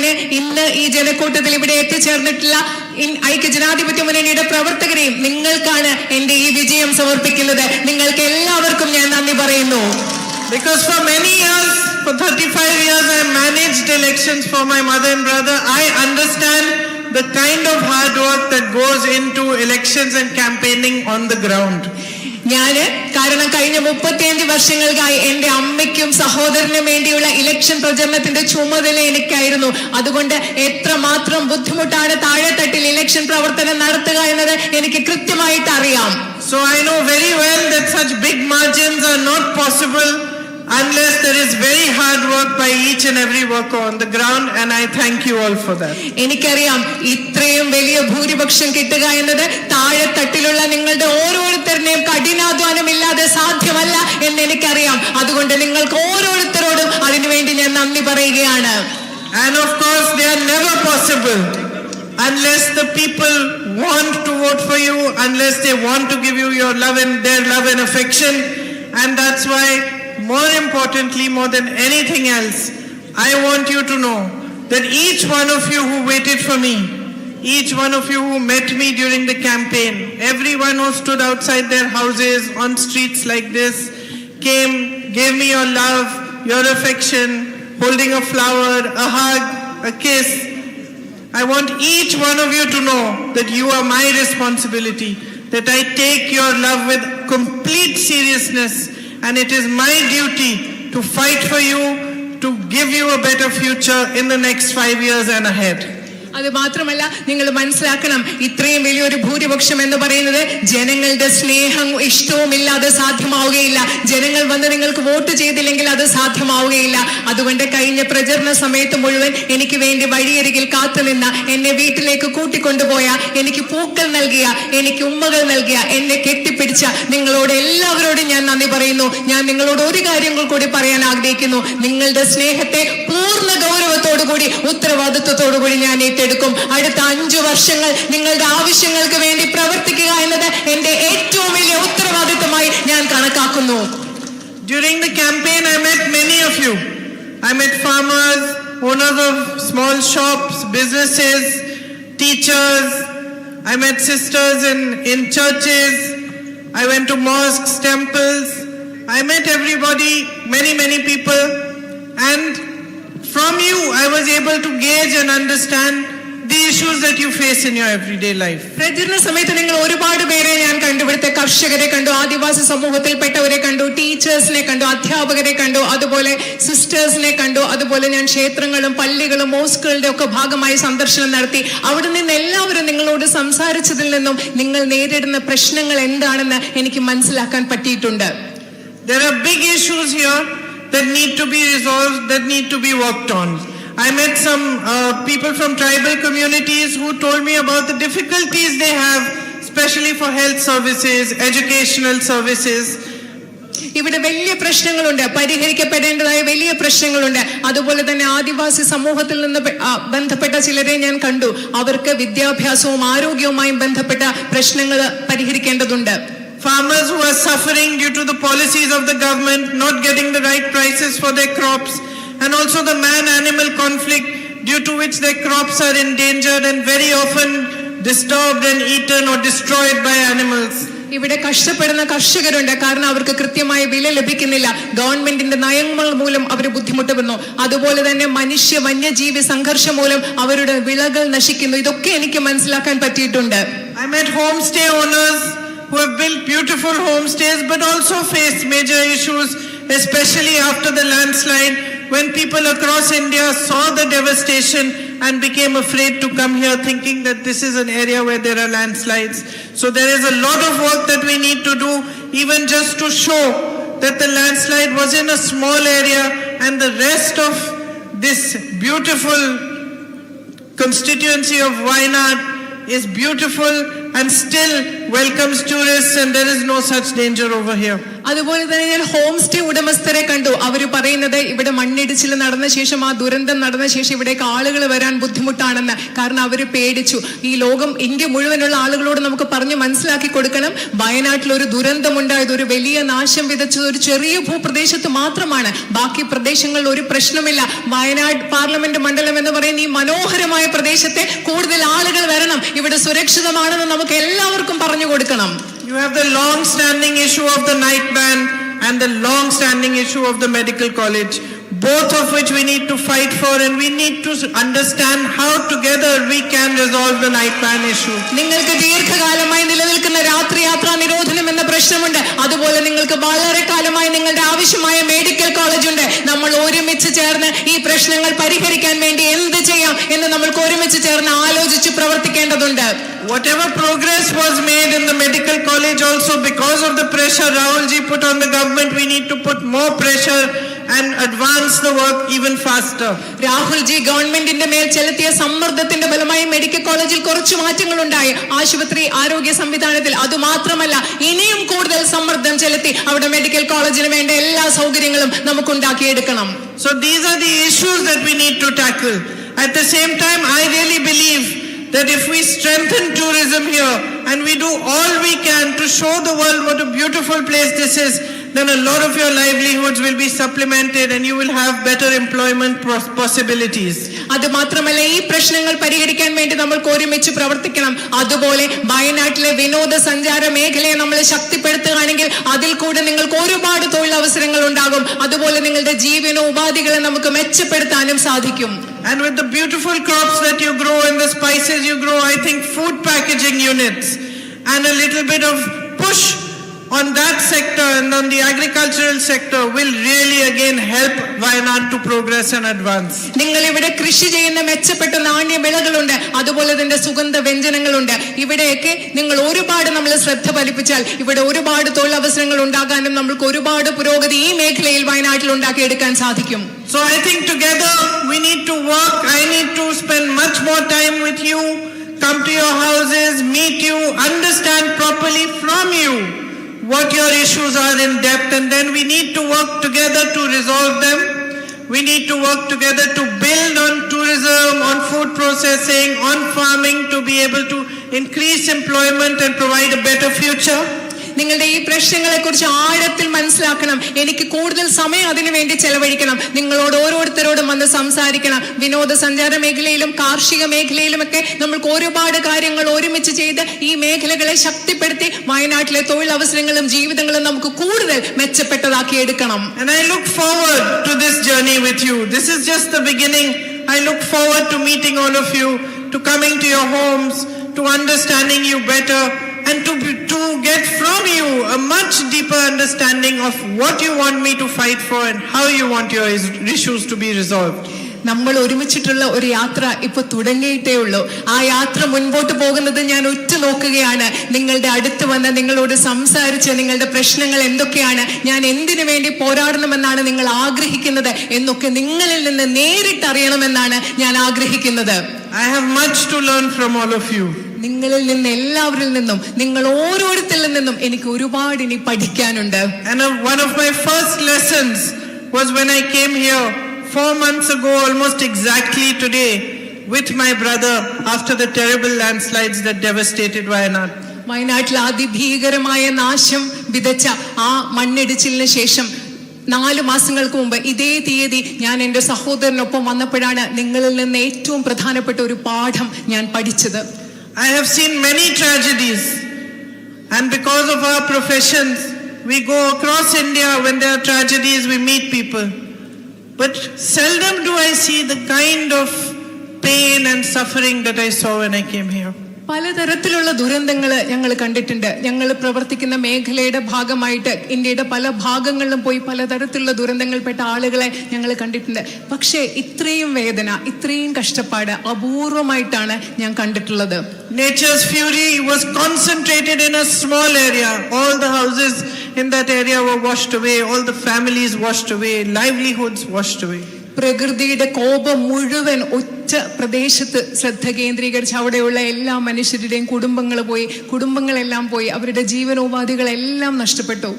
ഞാൻ ഇന്ന് ഈ ജനക്കൂട്ടത്തിൽ ഇവിടെ എത്തിച്ചേർന്നിട്ടുള്ള ഐക്യജനാധിപത്യ മുന്നണിയുടെ പ്രവർത്തകരെയും നിങ്ങൾക്കാണ് എന്റെ ഈ വിജയം സമർപ്പിക്കുന്നത്. നിങ്ങൾക്ക് എല്ലാവർക്കും ഞാൻ നന്ദി പറയുന്നു. Because for many years, for 35 years, I managed elections for my mother and brother. I understand the kind of hard work that goes into elections and campaigning on the ground. കാരണം കഴിഞ്ഞ 35 വർഷങ്ങൾക്കായി എന്റെ അമ്മയ്ക്കും സഹോദരനും വേണ്ടിയുള്ള ഇലക്ഷൻ പ്രചരണത്തിന്റെ ചുമതല എനിക്കായിരുന്നു. അതുകൊണ്ട് എത്രമാത്രം ബുദ്ധിമുട്ടാണ് താഴെത്തട്ടിൽ ഇലക്ഷൻ പ്രവർത്തനം നടത്തുക എന്നത് എനിക്ക് കൃത്യമായിട്ട് അറിയാം. So I know very well that such big margins are not possible unless there is very hard work by each and every worker on the ground, and I thank you all for that. എനിക്കറിയാം ഇത്രയും വലിയ ഭൂരിപക്ഷം കിട്ടുക എന്നത് താഴെത്തട്ടിലുള്ള നിങ്ങളുടെ ഓരോരുത്തരുടെയും കഠിനാധ്വാനമില്ലാതെ സാധ്യമല്ല എന്ന് എനിക്കറിയാം. അതുകൊണ്ട് നിങ്ങൾക്ക് ഓരോരുത്തരോടും അതിനുവേണ്ടി ഞാൻ നന്ദി പറയുകയാണ്. And of course they are never possible unless the people want to vote for you, unless they want to give you your love and their love and affection. And that's why, more importantly, more than anything else, I want you to know that each one of you who waited for me, each one of you who met me during the campaign, everyone who stood outside their houses on streets like this, came, gave me your love, your affection, holding a flower, a hug, a kiss. I want each one of you to know that you are my responsibility, that I take your love with complete seriousness, and it is my duty to fight for you, to give you a better future in the next 5 years and ahead. അത് മാത്രമല്ല, നിങ്ങൾ മനസ്സിലാക്കണം, ഇത്രയും വലിയൊരു ഭൂരിപക്ഷം എന്ന് പറയുന്നത് ജനങ്ങളുടെ സ്നേഹം ഇഷ്ടവും ഇല്ലാതെ സാധ്യമാവുകയില്ല. ജനങ്ങൾ വന്ന് നിങ്ങൾക്ക് വോട്ട് ചെയ്തില്ലെങ്കിൽ അത് സാധ്യമാവുകയില്ല. അതുകൊണ്ട് കഴിഞ്ഞ പ്രചരണ സമയത്ത് മുഴുവൻ എനിക്ക് വേണ്ടി വഴിയരികിൽ കാത്തുനിന്ന, എന്നെ വീട്ടിലേക്ക് കൂട്ടിക്കൊണ്ടുപോയ, എനിക്ക് പൂക്കൾ നൽകിയ, എനിക്ക് ഉമ്മകൾ നൽകിയ, എന്നെ കെട്ടിപ്പിടിച്ച നിങ്ങളോട് എല്ലാവരോടും ഞാൻ നന്ദി പറയുന്നു. ഞാൻ നിങ്ങളോട് ഒരു കാര്യങ്ങൾ കൂടി പറയാൻ ആഗ്രഹിക്കുന്നു. നിങ്ങളുടെ സ്നേഹത്തെ പൂർണ്ണ ഗൗരവത്തോടുകൂടി ഉത്തരവാദിത്വത്തോടുകൂടി ഞാൻ ഏറ്റെടുക്കും. അടുത്ത 5 വർഷങ്ങൾ നിങ്ങളുടെ ആവശ്യങ്ങൾക്ക് വേണ്ടി പ്രവർത്തിക്കുക എന്നത് എന്റെ ഏറ്റവും വലിയ ഉത്തരവാദിത്തമായി ഞാൻ കണക്കാക്കുന്നു. During the campaign, I met many of you. I met farmers, owners of small shops, businesses, teachers. I met sisters in churches. I went to mosques, temples. I met everybody, many people. And from you, I was able to gauge and understand the issues that you face in your everyday life. പ്രചരണ സമയത്ത് നിങ്ങൾ ഒരുപാട് പേരെ ഞാൻ കണ്ടു. ഇവിടുത്തെ കർഷകരെ കണ്ടു, ആദിവാസി സമൂഹത്തിൽപ്പെട്ടവരെ കണ്ടു, ടീച്ചേഴ്സിനെ കണ്ടു, അധ്യാപകരെ കണ്ടു, അതുപോലെ സിസ്റ്റേഴ്സിനെ കണ്ടു. അതുപോലെ ഞാൻ ക്ഷേത്രങ്ങളും പള്ളികളും മോസ്കുകളുടെ ഒക്കെ ഭാഗമായി സന്ദർശനം നടത്തി. അവിടെ നിന്ന് എല്ലാവരും നിങ്ങളോട് സംസാരിച്ചതിൽ നിന്നും നിങ്ങൾ നേരിടുന്ന പ്രശ്നങ്ങൾ എന്താണെന്ന് എനിക്ക് മനസ്സിലാക്കാൻ പറ്റിയിട്ടുണ്ട്. There are big issues here that need to be resolved, that need to be worked on. I met some people from tribal communities who told me about the difficulties they have, especially for health services, educational services. ഇവിടെ വലിയ പ്രശ്നങ്ങളുണ്ട്, പരിഹരിക്കപ്പെടേണ്ടതായ വലിയ പ്രശ്നങ്ങളുണ്ട്. അതുപോലെ തന്നെ ആദിവാസി സമൂഹത്തിൽ നിന്ന് ബന്ധപ്പെട്ട ചിലരെ ഞാൻ കണ്ടു. അവർക്ക് വിദ്യാഭ്യാസവും ആരോഗ്യവുമായും ബന്ധപ്പെട്ട പ്രശ്നങ്ങൾ പരിഹരിക്കേണ്ടതുണ്ട്. Farmers who are suffering due to the policies of the government, not getting the right prices for their crops, and also the man-animal conflict due to which their crops are endangered and very often disturbed and eaten or destroyed by animals. ഇവിടെ കഷ്ടപ്പെടുന്ന കർഷകരുണ്ട്. കാരണം അവർക്ക് കൃത്യമായ വില ലഭിക്കുന്നില്ല. ഗവൺമെന്റിന്റെ നയങ്ങൾ മൂലം അവർ ബുദ്ധിമുട്ടുന്നു. അതുപോലെ തന്നെ മനുഷ്യ വന്യജീവി സംഘർഷം മൂലം അവരുടെ വിളകൾ നശിക്കുന്നു. ഇതൊക്കെ എനിക്ക് മനസ്സിലാക്കാൻ പറ്റിയിട്ടുണ്ട്. I met homestay owners who have built beautiful homestays but also faced major issues, especially after the landslide, when people across India saw the devastation and became afraid to come here, thinking that this is an area where there are landslides. So there is a lot of work that we need to do, even just to show that the landslide was in a small area and the rest of this beautiful constituency of Wayanad is beautiful and still welcomes tourists, and there is no such danger over here. അതുപോലെ തന്നെ ഞാൻ home stay ഉടമസ്ഥരെ കണ്ടു. അവര് പറയുന്നത് ഇവിടെ മണ്ണിടിച്ചിൽ നടന്ന ശേഷം, ആ ദുരന്തം നടന്ന ശേഷം ഇവിടേക്ക് ആളുകൾ വരാൻ ബുദ്ധിമുട്ടാണെന്ന്. കാരണം അവര് പേടിച്ചു. ഈ ലോകം, ഇന്ത്യ മുഴുവനുള്ള ആളുകളോട് നമുക്ക് പറഞ്ഞു മനസ്സിലാക്കി കൊടുക്കണം, വയനാട്ടിൽ ഒരു ദുരന്തമുണ്ടായത്, ഒരു വലിയ നാശം വിതച്ചത് ഒരു ചെറിയ ഭൂപ്രദേശത്ത് മാത്രമാണ്. ബാക്കി പ്രദേശങ്ങളിൽ ഒരു പ്രശ്നമില്ല. വയനാട് പാർലമെന്റ് മണ്ഡലം എന്ന് പറയുന്ന ഈ മനോഹരമായ പ്രദേശത്തെ കൂടുതൽ ആളുകൾ വരണം, ഇവിടെ സുരക്ഷിതമാണെന്ന് നമുക്ക് എല്ലാവർക്കും പറഞ്ഞു കൊടുക്കണം. You have the long-standing issue of the night ban and the long-standing issue of the medical college, both of which we need to fight for, and we need to understand how together we can resolve the night ban issue. നിങ്ങൾക്ക് ദീർഘകാലമായി നിലനിൽക്കുന്ന രാത്രി യാത്രാ നിരോധനം എന്ന പ്രശ്നമുണ്ട്. അതുപോലെ നിങ്ങൾക്ക് വളരെ കാലമായി നിങ്ങളുടെ ആവശ്യമായ മെഡിക്കൽ കോളേജ് ഉണ്ട്. നമ്മൾ ഒരുമിച്ച് ചേർന്ന് ഈ പ്രശ്നങ്ങൾ പരിഹരിക്കാൻ വേണ്ടി എന്ത് ചെയ്യാം എന്ന് നമ്മൾക്ക് ഒരുമിച്ച് ചേർന്ന് ആലോചിച്ച് പ്രവർത്തിക്കേണ്ടതുണ്ട്. Whatever progress was made in the medical college also, because of the pressure Rahul ji put on the government, we need to put more pressure and advance the work even faster. Rahul G ഗവൺമെന്റിന്റെ മേൽ ചെലുത്തിയ സമ്മർദ്ദത്തിന്റെ ഫലമായി medical കോളേജിൽ കുറച്ച് മാറ്റങ്ങൾ ഉണ്ടായി, ആശുപത്രി ആരോഗ്യ സംവിധാനത്തിൽ. അതുമാത്രമല്ല, ഇനിയും കൂടുതൽ സമ്മർദ്ദം ചെലുത്തി അവിടെ മെഡിക്കൽ കോളേജിന് വേണ്ട എല്ലാ സൗകര്യങ്ങളും നമുക്ക് ഉണ്ടാക്കിയെടുക്കണം. So these are the issues that we need to tackle. At the same time, I really believe that if we strengthen tourism here and we do all we can to show the world what a beautiful place this is, then a lot of your livelihoods will be supplemented and you will have better employment possibilities. അത് മാത്രമല്ല, ഈ പ്രശ്നങ്ങൾ പരിഹരിക്കാൻ വേണ്ടി നമ്മൾക്ക് ഒരുമിച്ച് പ്രവർത്തിക്കണം. അതുപോലെ വയനാട്ടിലെ വിനോദസഞ്ചാര മേഖലയെ നമ്മൾ ശക്തിപ്പെടുത്തുകയാണെങ്കിൽ അതിൽ കൂടെ നിങ്ങൾക്ക് ഒരുപാട് തൊഴിലവസരങ്ങൾ ഉണ്ടാകും. അതുപോലെ നിങ്ങളുടെ ജീവനോപാധികളെ നമുക്ക് മെച്ചപ്പെടുത്താനും സാധിക്കും. And with the beautiful crops that you grow and the spices you grow, I think food packaging units and a little bit of push on that sector and on the agricultural sector will really again help Wayanad to progress and advance. നിങ്ങൾ ഇവിടെ കൃഷി ചെയ്യുന്ന മെച്ചപ്പെട്ട നാണ്യ വിളകളുണ്ട്, അതുപോലെ തന്നെ സുഗന്ധ വ്യഞ്ജനങ്ങളുണ്ട്. ഇവിടെയൊക്കെ നിങ്ങൾ ഒരുപാട് നമ്മൾ ശ്രദ്ധ പതിപ്പിച്ചാൽ ഇവിടെ ഒരുപാട് തൊഴിലവസരങ്ങൾ ഉണ്ടാകാനും നമ്മൾക്ക് ഒരുപാട് പുരോഗതി ഈ മേഖലയിൽ വയനാട്ടിൽ ഉണ്ടാക്കിയെടുക്കാൻ സാധിക്കും. So I think together we need to work. I need to spend much more time with you, come to your houses, meet you, understand properly from you what your issues are in depth, and then we need to work together to resolve them. We need to work together to build on tourism, on food processing, on farming, to be able to increase employment and provide a better future. നിങ്ങളുടെ ഈ പ്രശ്നങ്ങളെ കുറിച്ച് ആഴത്തിൽ മനസ്സിലാക്കണം. എനിക്ക് കൂടുതൽ സമയം അതിനു വേണ്ടി ചെലവഴിക്കണം. നിങ്ങളോട് ഓരോരുത്തരോടും വന്ന് സംസാരിക്കണം. വിനോദസഞ്ചാര മേഖലയിലും കാർഷിക മേഖലയിലുമൊക്കെ നമ്മൾക്ക് ഒരുപാട് കാര്യങ്ങൾ ഒരുമിച്ച് ചെയ്ത് ഈ മേഖലകളെ ശക്തിപ്പെടുത്തി വയനാട്ടിലെ തൊഴിലവസരങ്ങളും ജീവിതങ്ങളും നമുക്ക് കൂടുതൽ മെച്ചപ്പെട്ടതാക്കി എടുക്കണം. And I look forward to this journey with you. This is just the beginning. I look forward to meeting all of you, to coming to your homes, to understanding you better, and to get from you a much deeper understanding of what you want me to fight for and how you want your issues to be resolved. നമ്മൾ ഒരുമിച്ചിട്ടുള്ള ഒരു യാത്ര ഇപ്പൊ തുടങ്ങിയിട്ടേ ഉള്ളൂ. ആ യാത്ര മുൻപോട്ട് പോകുന്നത് ഞാൻ ഉറ്റുനോക്കുകയാണ്. നിങ്ങളുടെ അടുത്ത് വന്ന് നിങ്ങളോട് സംസാരിച്ച് നിങ്ങളുടെ പ്രശ്നങ്ങൾ എന്തൊക്കെയാണ്, ഞാൻ എന്തിനു വേണ്ടി പോരാടണമെന്നാണ് നിങ്ങൾ ആഗ്രഹിക്കുന്നത് എന്നൊക്കെ നിങ്ങളിൽ നിന്ന് നേരിട്ട് അറിയണമെന്നാണ് ഞാൻ ആഗ്രഹിക്കുന്നത്. I have much to learn from all of you. നിങ്ങളിൽ നിന്ന് എല്ലാവരിൽ നിന്നും നിങ്ങൾ ഓരോരുത്തരിൽ നിന്നും എനിക്ക് ഒരുപാട് ഇനി പഠിക്കാനുണ്ട്. And one of my first lessons was when I came here 4 months ago, almost exactly today, with my brother after the terrible landslides that devastated Wayanad. വയനാട്ടിൽ അതിഭീകരമായ നാശം വിതച്ച ആ മണ്ണിടിച്ചിലിന് ശേഷം 4 മാസങ്ങൾക്ക് മുമ്പ് ഇതേ തീയതി ഞാൻ എൻ്റെ സഹോദരനൊപ്പം വന്നപ്പോഴാണ് നിങ്ങളിൽ നിന്ന് ഏറ്റവും പ്രധാനപ്പെട്ട ഒരു പാഠം ഞാൻ പഠിച്ചത്. I have seen many tragedies, and because of our professions, we go across India. When there are tragedies, we meet people. But seldom do I see the kind of pain and suffering that I saw when I came here. പലതരത്തിലുള്ള ദുരന്തങ്ങൾ ഞങ്ങൾ കണ്ടിട്ടുണ്ട്. ഞങ്ങൾ പ്രവർത്തിക്കുന്ന മേഖലയുടെ ഭാഗമായിട്ട് ഇന്ത്യയുടെ പല ഭാഗങ്ങളിലും പോയി പലതരത്തിലുള്ള ദുരന്തങ്ങൾപ്പെട്ട ആളുകളെ ഞങ്ങൾ കണ്ടിട്ടുണ്ട്. പക്ഷേ ഇത്രയും വേദന, ഇത്രയും കഷ്ടപ്പാട് അപൂർവമായിട്ടാണ് ഞാൻ കണ്ടിട്ടുള്ളത്. Nature's fury was concentrated in a small area. All the houses in that area were washed away. All the families washed away. Livelihoods washed away. പ്രകൃതിയുടെ കോപം മുഴുവൻ ഒറ്റ പ്രദേശത്ത് ശ്രദ്ധ കേന്ദ്രീകരിച്ച് അവിടെയുള്ള എല്ലാ മനുഷ്യരുടെയും കുടുംബങ്ങളെല്ലാം പോയി, അവരുടെ ജീവനോപാധികളെല്ലാം നഷ്ടപ്പെട്ടു.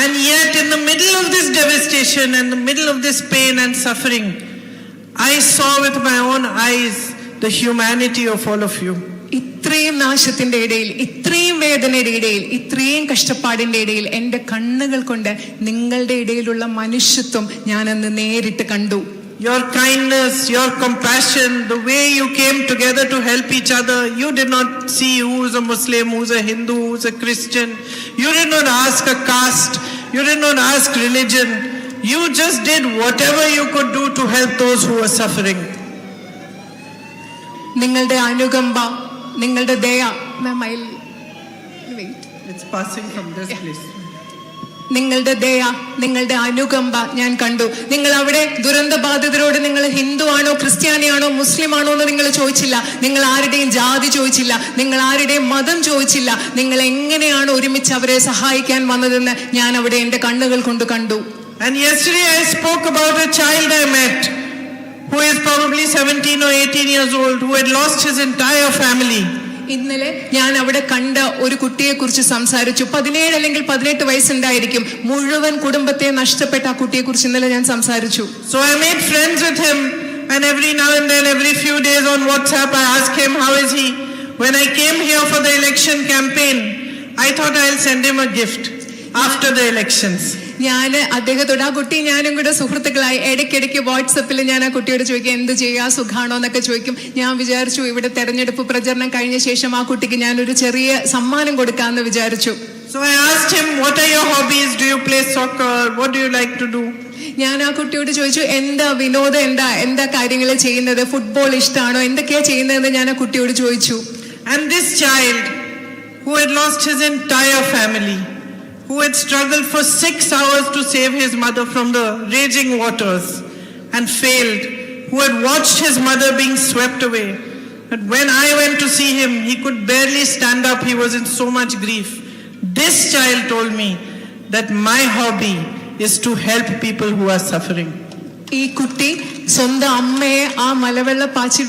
And yet in the middle of this devastation and the middle of this pain and suffering, I saw with my own eyes the humanity of all of you. ഇത്രയും നാശത്തിന്റെ ഇടയിൽ, ഇത്രയും വേദനയുടെ ഇടയിൽ, ഇത്രയും കഷ്ടപ്പാടിന്റെ ഇടയിൽ എന്റെ കണ്ണുകൾ കൊണ്ട് നിങ്ങളുടെ ഇടയിലുള്ള മനുഷ്യത്വം ഞാൻ അന്ന് നേരിട്ട് കണ്ടു. Your kindness, your compassion, the way you came together to help each other. You did not see who's a Muslim, who's a Hindu, who's a Christian. You did not ask a caste. You did not ask religion. You just did whatever you could do to help those who were suffering. നിങ്ങളുടെ അനുകമ്പ, നിങ്ങളുടെ ദയ, It's passing from this place. നിങ്ങളുടെ ദയ, നിങ്ങളുടെ അനുകമ്പ ഞാൻ കണ്ടു. നിങ്ങൾ അവിടെ ദുരന്തബാധിതരോട് നിങ്ങൾ ഹിന്ദു ആണോ, ക്രിസ്ത്യാനിയാണോ, മുസ്ലിം ആണോ എന്ന് നിങ്ങൾ ചോദിച്ചില്ല. നിങ്ങൾ ആരുടെയും ജാതി ചോദിച്ചില്ല. നിങ്ങൾ ആരുടെയും മതം ചോദിച്ചില്ല. നിങ്ങൾ എങ്ങനെയാണ് ഒരുമിച്ച് അവരെ സഹായിക്കാൻ വന്നതെന്ന് ഞാൻ അവിടെ എന്റെ കണ്ണുകൾ കൊണ്ട് കണ്ടു. And yesterday I spoke about a child I met who is probably 17 or 18 years old, who had lost his entire family. ഇന്നലെ ഞാൻ അവിടെ കണ്ട ഒരു കുട്ടിയെ കുറിച്ച് സംസാരിച്ചു. 17 അല്ലെങ്കിൽ 18 വയസ്സുണ്ടായിരിക്കും. മുഴുവൻ കുടുംബത്തെ നഷ്ടപ്പെട്ട ആ കുട്ടിയെ കുറിച്ച് ഇന്നലെ ഞാൻ സംസാരിച്ചു. So I made friends with him, and every now and then, every few days on WhatsApp, I asked him how is he. When I came here for the election campaign, I thought I'll send him a gift after the elections. ഞാൻ അദ്ദേഹത്തോട്, ആ കുട്ടി ഞാനും കൂടെ സുഹൃത്തുക്കളായി, ഇടയ്ക്കിടയ്ക്ക് വാട്സപ്പിൽ ഞാൻ ആ കുട്ടിയോട് ചോദിക്കും എന്ത് ചെയ്യാ, സുഖാണോ എന്നൊക്കെ ചോദിക്കും. ഞാൻ വിചാരിച്ചു ഇവിടെ തെരഞ്ഞെടുപ്പ് പ്രചരണം കഴിഞ്ഞ ശേഷം ആ കുട്ടിക്ക് ഞാനൊരു ചെറിയ സമ്മാനം കൊടുക്കാമെന്ന് വിചാരിച്ചു. So I asked him, what are your hobbies? Do you play soccer? What do you like to do? ഞാൻ ആ കുട്ടിയോട് ചോദിച്ചു എന്താ വിനോദം, എന്താ കാര്യങ്ങൾ ചെയ്യുന്നത്, ഫുട്ബോൾ ഇഷ്ടമാണോ, എന്തൊക്കെയാ ചെയ്യുന്നതെന്ന് ഞാൻ ആ കുട്ടിയോട് ചോദിച്ചു. And this child who had lost his entire family, who had struggled for 6 hours to save his mother from the raging waters and failed, who had watched his mother being swept away. But when I went to see him, he could barely stand up. He was in so much grief. This child told me that my hobby is to help people who are suffering. ഈ കുട്ടി സ്വന്തം അമ്മയെ ആ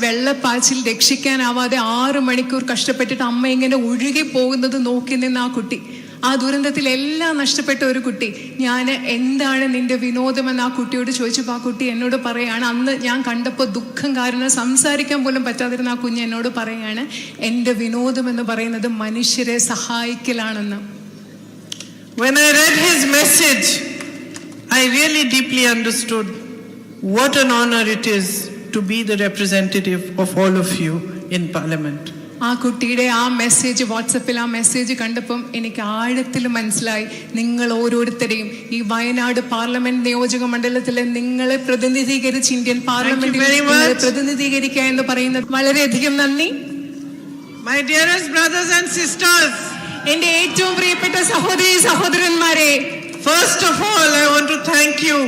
വെള്ളപ്പാച്ചിൽ രക്ഷിക്കാനാവാതെ 6 മണിക്കൂർ കഷ്ടപ്പെട്ടിട്ട് അമ്മ ഇങ്ങനെ ഒഴുകി പോകുന്നത് നോക്കി നിന്ന് ആ കുട്ടി, ആ ദുരന്തത്തിൽ എല്ലാം നഷ്ടപ്പെട്ട ഒരു കുട്ടി, ഞാൻ എന്താണ് നിന്റെ വിനോദമെന്ന് ആ കുട്ടിയോട് ചോദിച്ചപ്പോൾ ആ കുട്ടി എന്നോട് പറയാണ്, അന്ന് ഞാൻ കണ്ടപ്പോൾ ദുഃഖം കാരണം സംസാരിക്കാൻ പോലും പറ്റാതിരുന്ന ആ കുഞ്ഞ് എന്നോട് പറയാണ് എൻ്റെ വിനോദം എന്ന് പറയുന്നത് മനുഷ്യരെ സഹായിക്കലാണെന്ന്. When I read his message, I really deeply understood what an honor it is to be the representative of all of you in Parliament. ആ കുട്ടിയുടെ ആ മെസ്സേജ്, വാട്സപ്പിൽ ആ മെസ്സേജ് കണ്ടപ്പം എനിക്ക് ആഴത്തിൽ മനസ്സിലായി, നിങ്ങൾ ഓരോരുത്തരെയും ഈ വയനാട് പാർലമെന്റ് നിയോജക മണ്ഡലത്തിലെ നിങ്ങളെ പ്രതിനിധീകരിച്ച് ഇന്ത്യൻ പാർലമെന്റിൽ പ്രതിനിധീകരിക്കുക എന്ന് പറയുന്നത് വളരെയധികം നന്ദി. My dearest brothers and sisters, എന്റെ ഏറ്റവും പ്രിയപ്പെട്ട സഹോദരി സഹോദരന്മാരെ, first of all I want to thank you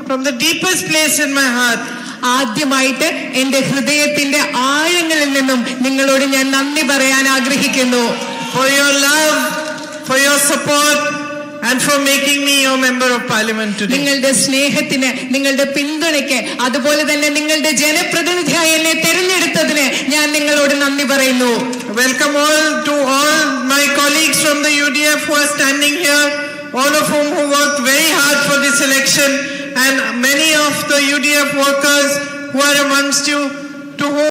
from the deepest place in my heart. ആദ്യമായിട്ട് എന്റെ ഹൃദയത്തിന്റെ ആഴങ്ങളിൽ നിന്നും നിങ്ങളോട് ഞാൻ നന്ദി പറയാൻ ആഗ്രഹിക്കുന്നു. For your love, for your support and for making me your member of parliament today. നിങ്ങളുടെ സ്നേഹത്തിന്, നിങ്ങളുടെ പിന്തുണയ്ക്ക്, അതുപോലെ തന്നെ നിങ്ങളുടെ ജനപ്രതിനിധിയായി എന്നെ തിരഞ്ഞെടുത്തതിന് ഞാൻ നിങ്ങളോട് നന്ദി പറയുന്നു. Welcome to all my colleagues from the UDF who are standing here, all of whom who worked very hard for this election, and many of the UDF workers who are amongst you, to whom